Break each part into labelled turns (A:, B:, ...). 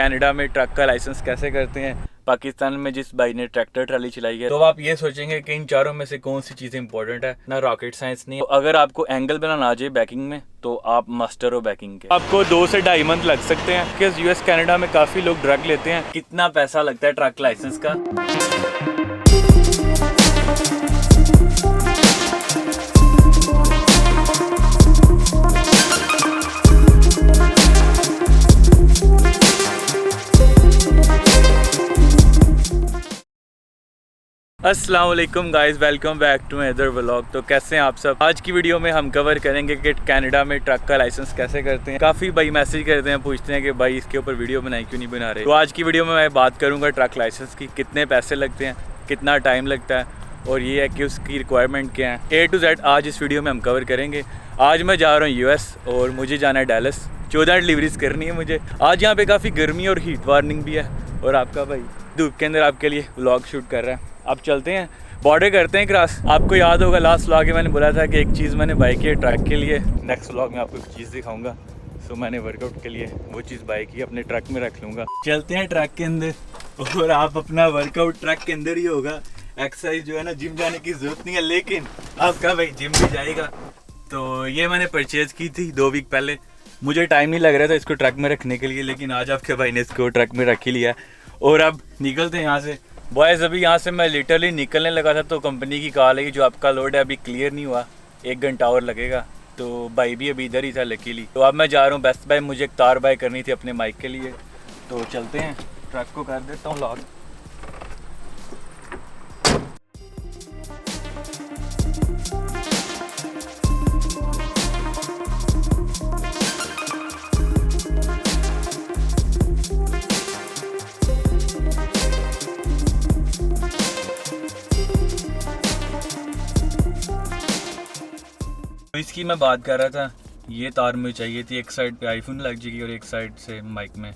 A: Canada में truck का licence कैसे करते हैं, पाकिस्तान में जिस भाई ने ट्रैक्टर ट्राली चलाई है। तो आप ये सोचेंगे कि इन चारों में से कौन सी चीज़ इंपॉर्टेंट है, ना रॉकेट साइंस नहीं है। तो अगर आपको एंगल बनाना आ जाए बैकिंग में तो आप मास्टर हो बैकिंग के। आपको 2 से 2.5 मंथ लग सकते हैं क्योंकि यूएस कनाडा में काफ़ी लोग ड्रग लेते हैं। कितना पैसा लगता है ट्रक लाइसेंस का? अस्सलाम वालेकुम guys, welcome back to other vlog. तो कैसे हैं आप सब? आज की वीडियो में हम कवर करेंगे कि कनाडा में ट्रक का लाइसेंस कैसे करते हैं। काफ़ी भाई मैसेज करते हैं, पूछते हैं कि भाई इसके ऊपर वीडियो बनाई क्यों नहीं बना रहे। तो आज की वीडियो में मैं बात करूंगा ट्रक लाइसेंस की, कितने पैसे लगते हैं, कितना टाइम लगता है और ये है कि उसकी रिक्वायरमेंट क्या है। A to Z आज इस वीडियो में हम कवर करेंगे। आज मैं जा रहा हूँ US और मुझे जाना है डैलस। 14 डिलीवरीज करनी है मुझे। आज यहाँ पे काफ़ी गर्मी और हीट वार्निंग भी है और आपका भाई धूप के अंदर आपके लिए व्लॉग शूट कर रहा है। अब चलते हैं, बॉर्डर करते हैं क्रॉस। आपको याद होगा लास्ट व्लॉग में मैंने बोला था कि एक चीज़ मैंने बाई की है ट्रक के लिए। नेक्स्ट व्लॉग में आपको एक चीज़ दिखाऊंगा। सो मैंने वर्कआउट के लिए वो चीज़ बाई की, अपने ट्रक में रख लूँगा। चलते हैं ट्रक के अंदर और आप अपना वर्कआउट ट्रक के अंदर ही होगा। एक्सरसाइज जो है ना, जिम जाने की ज़रूरत नहीं है, लेकिन आपका भाई जिम भी जाएगा। तो ये मैंने परचेज़ की थी 2 वीक पहले। मुझे टाइम नहीं लग रहा था इसको ट्रक में रखने के लिए, लेकिन आज आपके भाई ने इसको ट्रक में रख ही लिया। और अब निकलते हैं यहाँ से। बॉयज़ अभी यहाँ से मैं लिटरली निकलने लगा था तो कंपनी की कॉल है कि जो आपका लोड है अभी क्लियर नहीं हुआ, 1 घंटा और लगेगा। तो भाई भी अभी इधर ही था लकीली। तो अब मैं जा रहा हूँ बेस्ट बाय, मुझे एक तार बाय करनी थी अपने माइक के लिए। तो चलते हैं, ट्रक को कर देता हूँ लॉक। तो इसकी मैं बात कर रहा था, ये तार मुझे चाहिए थी। एक साइड पे आईफोन लग जाएगी और एक साइड से माइक में।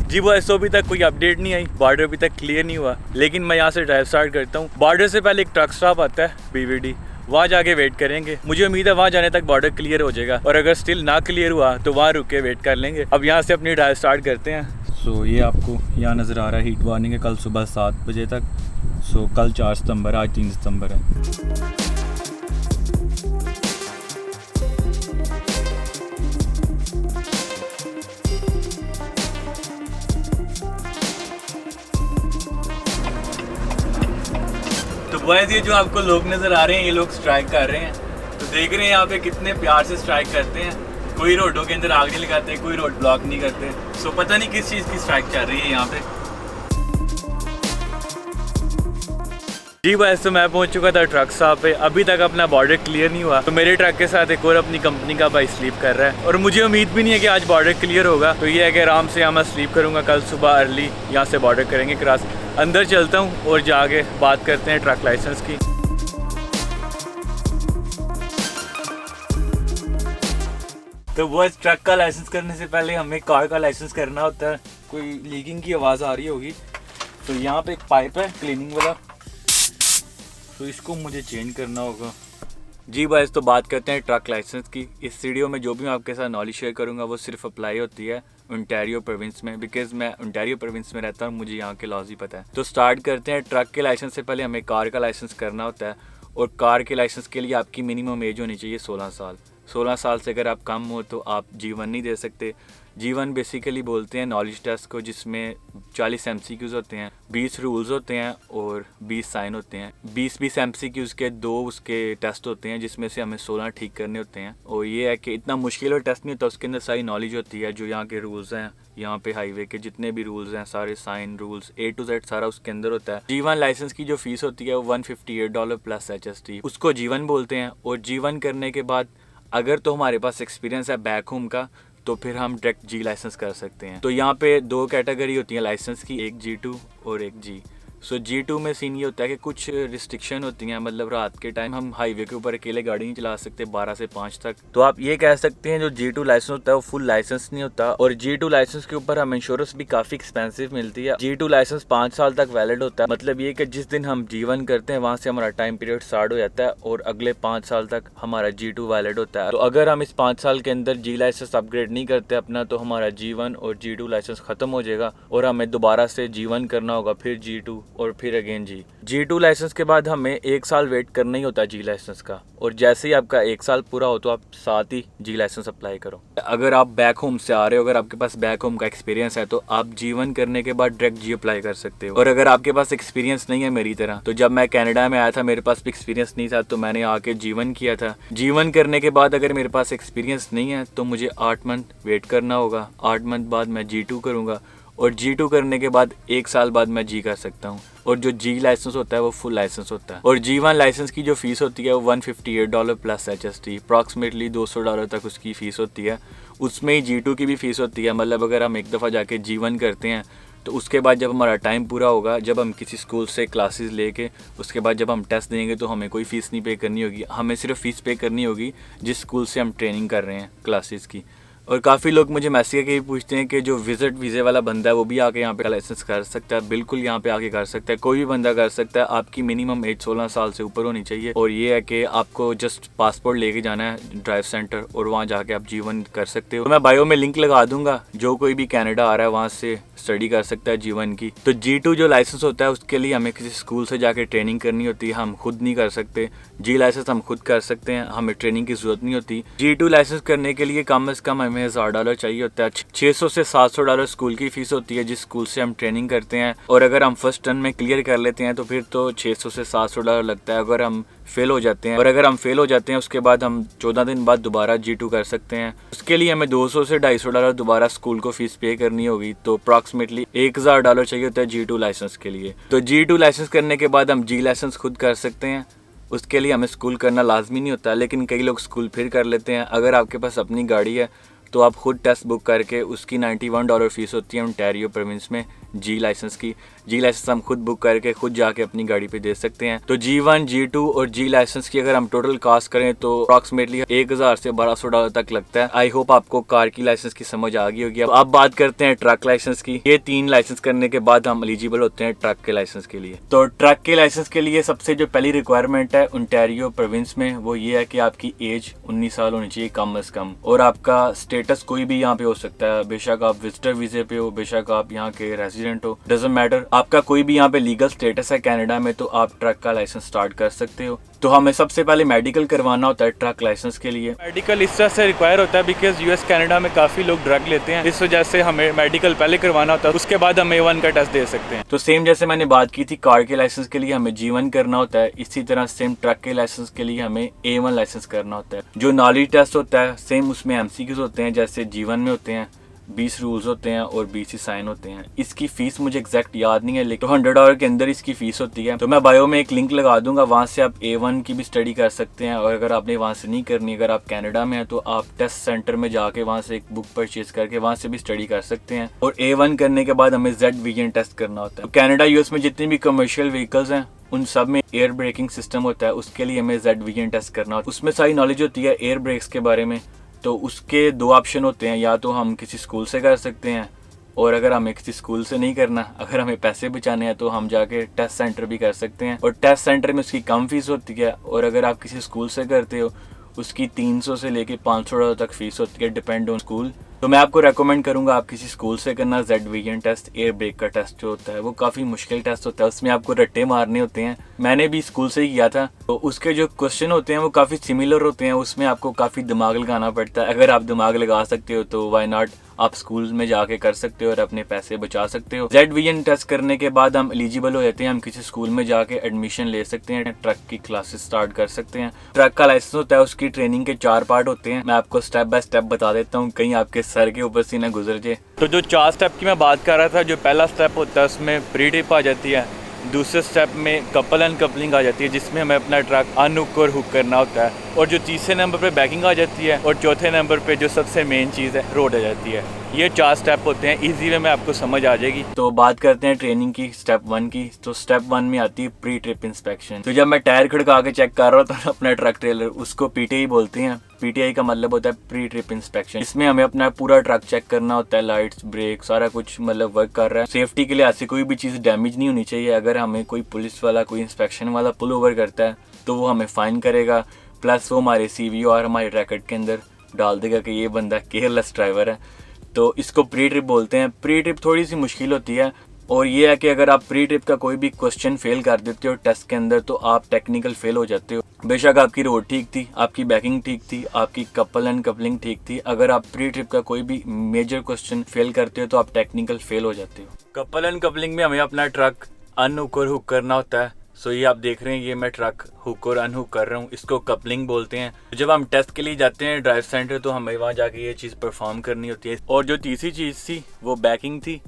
A: जी वो ऐसा अभी तक कोई अपडेट नहीं आई, बॉर्डर अभी तक क्लियर नहीं हुआ, लेकिन मैं यहाँ से ड्राइव स्टार्ट करता हूँ। बॉर्डर से पहले एक ट्रक स्टॉप आता है BVD, वहाँ जाके वेट करेंगे। मुझे उम्मीद है वहाँ जाने तक बॉर्डर क्लियर हो जाएगा और अगर स्टिल ना क्लियर हुआ तो वहाँ रुक के वेट कर लेंगे। अब यहाँ से अपनी ड्राइव स्टार्ट करते हैं। सो ये आपको यहाँ नज़र आ रहा है, हीट वार्निंग है कल सुबह 7 बजे तक। सो कल 4 सितंबर, आज 3 सितंबर है। तो बॉयज़ ये जो आपको लोग नज़र आ रहे हैं, ये लोग स्ट्राइक कर रहे हैं। तो देख रहे हैं यहाँ पे कितने प्यार से स्ट्राइक करते हैं। कोई रोडों के अंदर आग नहीं लगाते, कोई रोड ब्लॉक नहीं करते। सो पता नहीं किस चीज़ की स्ट्राइक चल रही है यहाँ पे। जी बॉयज़ तो मैं पहुँच चुका था ट्रक साहब पे। अभी तक अपना बॉर्डर क्लियर नहीं हुआ, तो मेरे ट्रक के साथ एक और अपनी कंपनी का भाई स्लीप कर रहा है और मुझे उम्मीद भी नहीं है कि आज बॉर्डर क्लियर होगा। तो ये है कि आराम से यहाँ मैं स्लीप करूँगा, कल सुबह अर्ली यहाँ से बॉर्डर करेंगे क्रॉस। अंदर चलता हूँ और जाके बात करते हैं ट्रक लाइसेंस की। तो वो ट्रक का लाइसेंस करने से पहले हमें कार का लाइसेंस करना होता है। कोई लीकिंग की आवाज़ आ रही होगी। तो यहाँ पे एक पाइप है क्लीनिंग वाला, तो इसको मुझे चेंज करना होगा। जी बॉयज़ तो बात करते हैं ट्रक लाइसेंस की। इस वीडियो में जो भी मैं आपके साथ नॉलेज शेयर करूंगा वो सिर्फ अप्लाई होती है ओंटारियो प्रोविंस में, बिकॉज मैं ओंटारियो प्रोविंस में रहता हूँ, मुझे यहाँ के लॉज ही पता है। तो स्टार्ट करते हैं। ट्रक के लाइसेंस से पहले हमें कार का लाइसेंस करना होता है और कार के लाइसेंस के लिए आपकी मिनिमम एज होनी चाहिए 16 साल। 16 साल से अगर आप कम हो तो आप G1 नहीं दे सकते। G1 बेसिकली बोलते हैं नॉलेज टेस्ट को, जिसमें 40 MCQs होते हैं, 20 रूल्स होते हैं और 20 साइन होते हैं। 20 MCQs के 2 उसके टेस्ट होते हैं, जिसमें से हमें 16 ठीक करने होते हैं। और ये है कि इतना मुश्किल और टेस्ट नहीं होता, उसके अंदर सारी नॉलेज होती है। जो यहाँ के रूल्स हैं, यहाँ पे हाईवे के जितने भी रूल्स हैं, सारे sign rules A to Z सारा उसके अंदर होता है। G1 लाइसेंस की जो फीस होती है वो $158 प्लस HST, उसको G1 बोलते हैं। और G1 करने के बाद अगर तो हमारे पास एक्सपीरियंस है बैक होम का, तो फिर हम डायरेक्ट G लाइसेंस कर सकते हैं। तो यहाँ पे 2 कैटेगरी होती हैं लाइसेंस की, एक G2 और एक G। सो G2 में सीन ये होता है कि कुछ रिस्ट्रिक्शन होती हैं, मतलब रात के टाइम हम हाईवे के ऊपर अकेले गाड़ी नहीं चला सकते 12 से 5 तक। तो आप ये कह सकते हैं जो G2 लाइसेंस होता है वो फुल लाइसेंस नहीं होता, और G2 लाइसेंस के ऊपर हम इंश्योरेंस भी काफ़ी एक्सपेंसिव मिलती है। G2 लाइसेंस 5 साल तक वैलिड होता है, मतलब ये कि जिस दिन हम G1 करते हैं वहाँ से हमारा टाइम पीरियड स्टार्ट हो जाता है और अगले 5 साल तक हमारा G2 वैलिड होता है। तो अगर हम इस 5 साल के अंदर G लाइसेंस अपग्रेड नहीं करते अपना, तो हमारा G1 और G2 लाइसेंस ख़त्म हो जाएगा और हमें दोबारा से G1 करना होगा, फिर G2 और फिर अगेन G2 लाइसेंस के बाद हमें 1 साल वेट करना ही होता है G लाइसेंस का, और जैसे ही आपका 1 साल पूरा हो तो आप साथ ही G लाइसेंस अप्लाई करो। अगर आप बैक होम से आ रहे हो, अगर आपके पास बैक होम का एक्सपीरियंस है तो आप G1 करने के बाद डायरेक्ट G अप्लाई कर सकते हो। और अगर आपके पास एक्सपीरियंस नहीं है मेरी तरह, तो जब मैं कनाडा में आया था मेरे पास भी एक्सपीरियंस नहीं था, तो मैंने आके G1 किया था। G1 करने के बाद अगर मेरे पास एक्सपीरियंस नहीं है तो मुझे 8 मंथ वेट करना होगा। 8 मंथ बाद मैं G2 करूँगा, और G2 करने के बाद 1 साल बाद मैं G कर सकता हूँ। और जो G लाइसेंस होता है वो फुल लाइसेंस होता है। और G1 लाइसेंस की जो फीस होती है वो $158 प्लस HST, अप्रॉक्सीमेटली $200 तक उसकी फ़ीस होती है। उसमें ही G2 की भी फ़ीस होती है, मतलब अगर हम एक दफ़ा जाके G1 करते हैं तो उसके बाद जब हमारा टाइम पूरा होगा, जब हम किसी स्कूल से क्लासेस लेके उसके बाद जब हम टेस्ट देंगे तो हमें कोई फ़ीस नहीं पे करनी होगी, हमें सिर्फ फ़ीस पे करनी होगी जिस स्कूल से हम ट्रेनिंग कर रहे हैं क्लासेस की। और काफ़ी लोग मुझे मैसेज करके भी पूछते हैं कि जो विजिट वीज़े वाला बंदा है वो भी आके यहाँ पे लाइसेंस कर सकता है। बिल्कुल यहाँ पे आके कर सकता है, कोई भी बंदा कर सकता है। आपकी मिनिमम एज 16 साल से ऊपर होनी चाहिए, और ये है कि आपको जस्ट पासपोर्ट लेके जाना है ड्राइव सेंटर, और वहाँ जाके आप G1 कर सकते हो। तो मैं बायो में लिंक लगा दूंगा, जो कोई भी कनाडा आ रहा है वहाँ से स्टडी कर सकता है G1 की। तो G2 जो लाइसेंस होता है उसके लिए हमें किसी स्कूल से जाके ट्रेनिंग करनी होती है, हम खुद नहीं कर सकते। G लाइसेंस हम खुद कर सकते हैं, हमें ट्रेनिंग की जरूरत नहीं होती। G2 लाइसेंस करने के लिए कम से कम हमें $1000 चाहिए होता है। $600 से $700 स्कूल की फ़ीस होती है जिस स्कूल से हम ट्रेनिंग करते हैं, और अगर हम फर्स्ट टर्न में क्लियर कर लेते हैं तो फिर तो $600 से $700 लगता है अगर हम फेल हो जाते हैं। और अगर हम फेल हो जाते हैं उसके बाद हम 14 दिन बाद दोबारा G2 कर सकते हैं। उसके लिए हमें $200 से $250 दोबारा स्कूल को फीस पे करनी होगी, तो अप्रॉक्सीमेटली $1000 चाहिए होता है G2 लाइसेंस के लिए। तो G2 लाइसेंस करने के बाद हम G लाइसेंस खुद कर सकते हैं, उसके लिए हमें स्कूल करना लाजमी नहीं होता, लेकिन कई लोग स्कूल फिर कर लेते हैं। अगर आपके पास अपनी गाड़ी है तो आप खुद टेस्ट बुक करके, उसकी $91 फ़ीस होती है ओंटारियो प्रोविंस में G लाइसेंस की। G लाइसेंस हम खुद बुक करके खुद जाके अपनी गाड़ी पे दे सकते हैं। तो G1, G2 और G लाइसेंस की अगर हम टोटल कास्ट करें तो अप्रॉक्सीमेटली $1000 से $1200 तक लगता है। आई होप आपको कार की लाइसेंस की समझ आ गई होगी। अब बात करते हैं ट्रक लाइसेंस की। ये 3 लाइसेंस करने के बाद हम एलिजिबल होते हैं ट्रक के लाइसेंस के लिए। तो ट्रक के लाइसेंस के लिए सबसे जो पहली रिक्वायरमेंट है ओंटारियो प्रोविंस में, वो ये है कि आपकी एज 19 साल होनी चाहिए कम से कम, और आपका स्टेटस कोई भी यहाँ पे हो सकता है। बेशक आप विजिटर वीजे पे हो, बेशक आप यहाँ के रेजिडेंट हो, डजंट मैटर। आपका कोई भी यहाँ पे लीगल स्टेटस है कनाडा में तो आप ट्रक का लाइसेंस स्टार्ट कर सकते हो। तो हमें सबसे पहले मेडिकल करवाना होता है ट्रक लाइसेंस के लिए। मेडिकल इस तरह से रिक्वायर होता है बिकॉज यूएस कनाडा में काफ़ी लोग ड्रग लेते हैं, इस वजह से हमें मेडिकल पहले करवाना होता है, उसके बाद हम A1 का टेस्ट दे सकते हैं। तो सेम जैसे मैंने बात की थी कार के लाइसेंस के लिए हमें G1 करना होता है, इसी तरह सेम ट्रक के लाइसेंस के लिए हमें A1 लाइसेंस करना होता है। जो नॉलेज टेस्ट होता है सेम उसमें MCQs होते हैं जैसे G1 में होते हैं, 20 रूल्स होते हैं और 20 ही साइन होते हैं। इसकी फीस मुझे एग्जैक्ट याद नहीं है, लेकिन $100 के अंदर इसकी फीस होती है। तो मैं बायो में एक लिंक लगा दूंगा, वहाँ से आप A1 की भी स्टडी कर सकते हैं। और अगर आपने वहाँ से नहीं करनी, अगर आप कनाडा में हैं तो आप टेस्ट सेंटर में जाके वहाँ से एक बुक परचेज करके वहाँ से भी स्टडी कर सकते हैं। और A1 करने के बाद हमें Z विजन टेस्ट करना होता है। तो कनाडा यूएस में जितनी भी कमर्शियल व्हीकल्स हैं उन सब में एयर ब्रेकिंग सिस्टम होता है, उसके लिए हमें Z विजन टेस्ट करना होता है। उसमें सारी नॉलेज होती है एयर ब्रेक्स के बारे में। तो उसके 2 ऑप्शन होते हैं, या तो हम किसी स्कूल से कर सकते हैं, और अगर हमें किसी स्कूल से नहीं करना, अगर हमें पैसे बचाने हैं तो हम जाके टेस्ट सेंटर भी कर सकते हैं। और टेस्ट सेंटर में उसकी कम फीस होती है, और अगर आप किसी स्कूल से करते हो उसकी 300 से लेके $500 तक फीस होती है, डिपेंड ऑन स्कूल। तो मैं आपको रेकमेंड करूंगा आप किसी स्कूल से करना Z vision test. Air brake का टेस्ट जो होता है वो काफ़ी मुश्किल टेस्ट होता है, उसमें आपको रट्टे मारने होते हैं। मैंने भी स्कूल से ही किया था, तो उसके जो क्वेश्चन होते हैं वो काफ़ी सिमिलर होते हैं, उसमें आपको काफ़ी दिमाग लगाना पड़ता है। अगर आप दिमाग लगा सकते हो तो वाई नॉट, आप स्कूल में जाके कर सकते हो और अपने पैसे बचा सकते हो। Z विजन टेस्ट करने के बाद हम एलिजिबल हो जाते हैं, हम किसी स्कूल में जाके एडमिशन ले सकते हैं, ट्रक की क्लासेस स्टार्ट कर सकते हैं। ट्रक का लाइसेंस होता है, उसकी ट्रेनिंग के 4 पार्ट होते हैं। मैं आपको स्टेप बाय स्टेप बता देता हूँ, कहीं आपके सर के ऊपर से ना गुजर जाए। तो जो 4 स्टेप की मैं बात कर रहा था, जो पहला स्टेप होता है उसमें प्री टिप आ जाती है, दूसरे स्टेप में कपल एंड कपलिंग आ जाती है जिसमें हमें अपना ट्रक अनहुक और हुक करना होता है, और जो तीसरे नंबर पे बैकिंग आ जाती है, और चौथे नंबर पे जो सबसे मेन चीज़ है रोड आ जाती है। ये 4 स्टेप होते हैं, इजी वे में आपको समझ आ जाएगी। तो बात करते हैं ट्रेनिंग की स्टेप 1 की। तो स्टेप 1 में आती है प्री ट्रिप इंस्पेक्शन। तो जब मैं टायर खड़का के चेक कर रहा हूँ तो अपना ट्रक ट्रेलर, उसको पीटीआई बोलते हैं। पीटीआई का मतलब होता है प्री ट्रिप इंस्पेक्शन। इसमें हमें अपना पूरा ट्रक चेक करना होता है, लाइट्स, ब्रेक, सारा कुछ मतलब वर्क कर रहा है। सेफ्टी के लिए ऐसी कोई भी चीज़ डैमेज नहीं होनी चाहिए। अगर हमें कोई पुलिस वाला, कोई इंस्पेक्शन वाला पुल ओवर करता है तो वो हमें फाइन करेगा, प्लस वो हमारे सीवीओ और हमारे रैकेट के अंदर डाल देगा कि ये बंदा केयरलेस ड्राइवर है। तो इसको प्री ट्रिप बोलते हैं। प्री ट्रिप थोड़ी सी मुश्किल होती है और ये है कि अगर आप प्री ट्रिप का कोई भी क्वेश्चन फेल कर देते हो टेस्ट के अंदर तो आप टेक्निकल फेल हो जाते हो। बेशक आपकी रोड ठीक थी, आपकी बैकिंग ठीक थी, आपकी कपल एंड कपलिंग ठीक थी, अगर आप प्री ट्रिप का कोई भी मेजर क्वेश्चन फेल करते हो तो आप टेक्निकल फेल हो जाते हो। कपल एंड कपलिंग में हमें अपना ट्रक अनहुक और हुक करना होता है। सो ये आप देख रहे हैं, ये मैं ट्रक हुक और अनहुक कर रहा हूँ, इसको कपलिंग बोलते हैं। जब हम टेस्ट के लिए जाते हैं ड्राइव सेंटर तो हमें वहाँ जाके ये चीज़ परफॉर्म करनी होती है। और जो तीसरी चीज़ थी वो बैकिंग थी।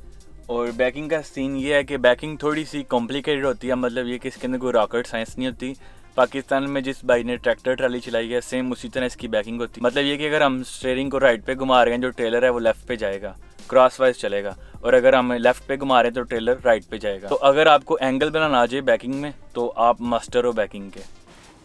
A: और बैकिंग का सीन ये है कि बैकिंग थोड़ी सी कॉम्प्लिकेटेड होती है, मतलब ये कि इसके अंदर कोई रॉकेट साइंस नहीं होती। पाकिस्तान में जिस भाई ने ट्रैक्टर ट्राली चलाई है सेम उसी तरह इसकी बैकिंग होती है। मतलब ये कि अगर हम स्टीयरिंग को राइट पे घुमा रहे हैं, जो ट्रेलर है वो लेफ्ट पे जाएगा, क्रॉस वाइज चलेगा, और अगर हम लेफ्ट पे घुमा रहे हैं तो ट्रेलर राइट पे जाएगा। तो अगर आपको एंगल बनाना आ जाए बैकिंग में तो आप मास्टर हो बैकिंग के।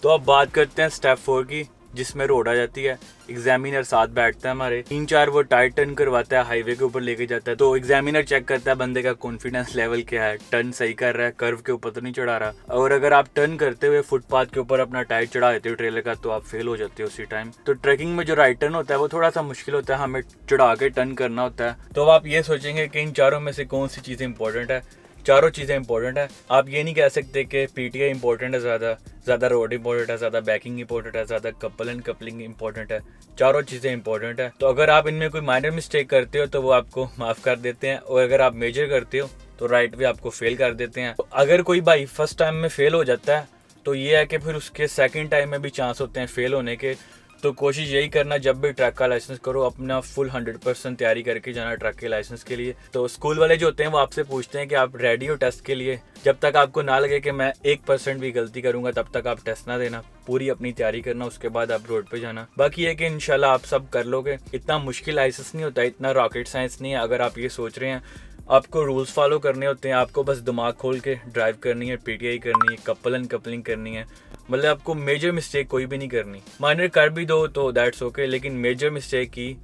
A: तो अब बात करते हैं स्टेप 4 की, जिसमें रोड आ जाती है। एग्जामिनर साथ बैठता है हमारे, 3-4 वो टायर टर्न करवाता है, हाईवे के ऊपर लेके जाता है। तो एग्जामिनर चेक करता है बंदे का कॉन्फिडेंस लेवल क्या है, टर्न सही कर रहा है, कर्व के ऊपर तो नहीं चढ़ा रहा। और अगर आप टर्न करते हुए फुटपाथ के ऊपर अपना टायर चढ़ा देते हो ट्रेलर का तो आप फेल हो जाते हो उसी टाइम। तो ट्रैकिंग में जो राइट टर्न होता है वो थोड़ा सा मुश्किल होता है, हमें चढ़ा के टर्न करना होता है। तो अब आप ये सोचेंगे कि इन चारों में से कौन सी चीज़ें इंपॉर्टेंट है। चारों चीज़ें इंपॉर्टेंट है। आप ये नहीं कह सकते कि पीटीआई इंपॉर्टेंट है, ज़्यादा रोड इंपॉर्टेंट है, ज़्यादा बैकिंग इंपॉर्टेंट है, ज़्यादा कपल एंड कपलिंग इंपॉर्टेंट है। चारों चीज़ें इंपॉर्टेंट है। तो अगर आप इनमें कोई माइनर मिस्टेक करते हो तो वो आपको माफ़ कर देते हैं, और अगर आप मेजर करते हो तो राइट वे आपको फेल कर देते हैं। तो अगर कोई भाई फर्स्ट टाइम में फेल हो जाता है तो ये है कि फिर उसके सेकेंड टाइम में भी चांस होते हैं फेल होने के। तो कोशिश यही करना, जब भी ट्रक का लाइसेंस करो अपना फुल 100% तैयारी करके जाना ट्रक के लाइसेंस के लिए। तो स्कूल वाले जो होते हैं वो आपसे पूछते हैं कि आप रेडी हो टेस्ट के लिए। जब तक आपको ना लगे कि मैं 1% भी गलती करूंगा तब तक आप टेस्ट ना देना, पूरी अपनी तैयारी करना, उसके बाद आप रोड पे जाना। बाकी है कि इंशाल्लाह आप सब कर लोगे। इतना मुश्किल लाइसेंस नहीं होता, इतना रॉकेट साइंस नहीं है। अगर आप ये सोच रहे हैं, आपको रूल्स फॉलो करने होते हैं, आपको बस दिमाग खोल के ड्राइव करनी है, पीटीआई करनी है, कपल एंड कपलिंग करनी है। मतलब आपको मेजर मिस्टेक कोई भी नहीं करनी। माइनर कर भी दो तो दैट्स ओके, लेकिन मेजर मिस्टेक की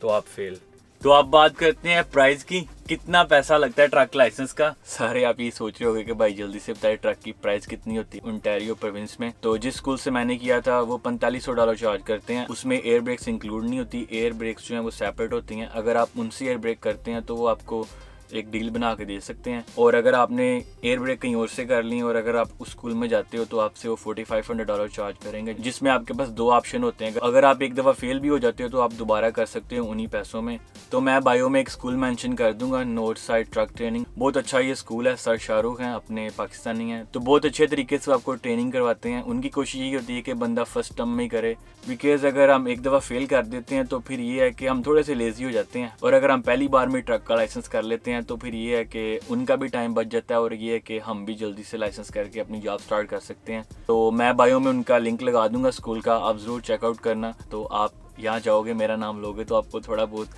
A: तो आप फेल। तो आप बात करते हैं प्राइस की, कितना पैसा लगता है ट्रक लाइसेंस का। सारे आप ये सोच रहे होंगे कि भाई जल्दी से बताइए ट्रक की प्राइस कितनी होती है ओंटारियो प्रोविंस में। तो जिस स्कूल से मैंने किया था वो $4500 चार्ज करते हैं। उसमें एयर ब्रेक्स इंक्लूड नहीं होती, एयर ब्रेक्स जो हैं वो सेपरेट होती हैं। अगर आप उनसे एयर ब्रेक करते हैं तो वो आपको एक डील बना के दे सकते हैं। और अगर आपने एयर ब्रेक कहीं और से कर ली और अगर आप उस स्कूल में जाते हो तो आपसे वो $4500 चार्ज करेंगे, जिसमें आपके पास 2 ऑप्शन होते हैं। अगर आप एक दफ़ा फेल भी हो जाते हो तो आप दोबारा कर सकते हो उन्हीं पैसों में। तो मैं बायो में एक स्कूल मेंशन कर दूंगा, नॉर्थ साइड ट्रक ट्रेनिंग। बहुत अच्छा ये स्कूल है, सर शाहरुख हैं, अपने पाकिस्तानी हैं, तो बहुत अच्छे तरीके से आपको ट्रेनिंग करवाते हैं। उनकी कोशिश ये होती है कि बंदा फर्स्ट टर्म में ही करे, बिकॉज अगर हम एक दफ़ा फेल कर देते हैं तो फिर ये है कि हम थोड़े से लेजी हो जाते हैं। और अगर हम पहली बार में ट्रक का लाइसेंस कर लेते हैं तो फिर ये है कि उनका भी टाइम बच जाता है और ये है कि हम भी जल्दी से लाइसेंस करके अपनी जॉब स्टार्ट कर सकते हैं। तो मैं बायो में उनका लिंक लगा दूंगा स्कूल का, आप ज़रूर चेकआउट करना। तो आप यहाँ जाओगे, मेरा नाम लोगे तो आपको थोड़ा बहुत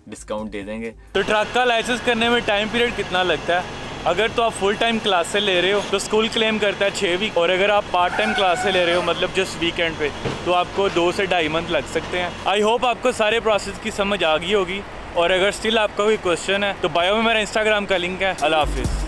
A: डिस्काउंट दे देंगे। तो ट्रक का लाइसेंस करने में टाइम पीरियड कितना लगता है? अगर तो आप फुल टाइम क्लास से ले रहे हो तो स्कूल क्लेम करता है 6 वीक, और अगर आप पार्ट टाइम क्लास से ले रहे हो मतलब जस्ट वीकेंड पे तो आपको 2 से 2.5 मंथ लग सकते हैं। आई होप आपको सारे प्रोसेस की समझ आ गई होगी, और अगर स्टिल आपका कोई क्वेश्चन है तो बायो में मेरा इंस्टाग्राम का लिंक है। अल्लाह हाफिज़।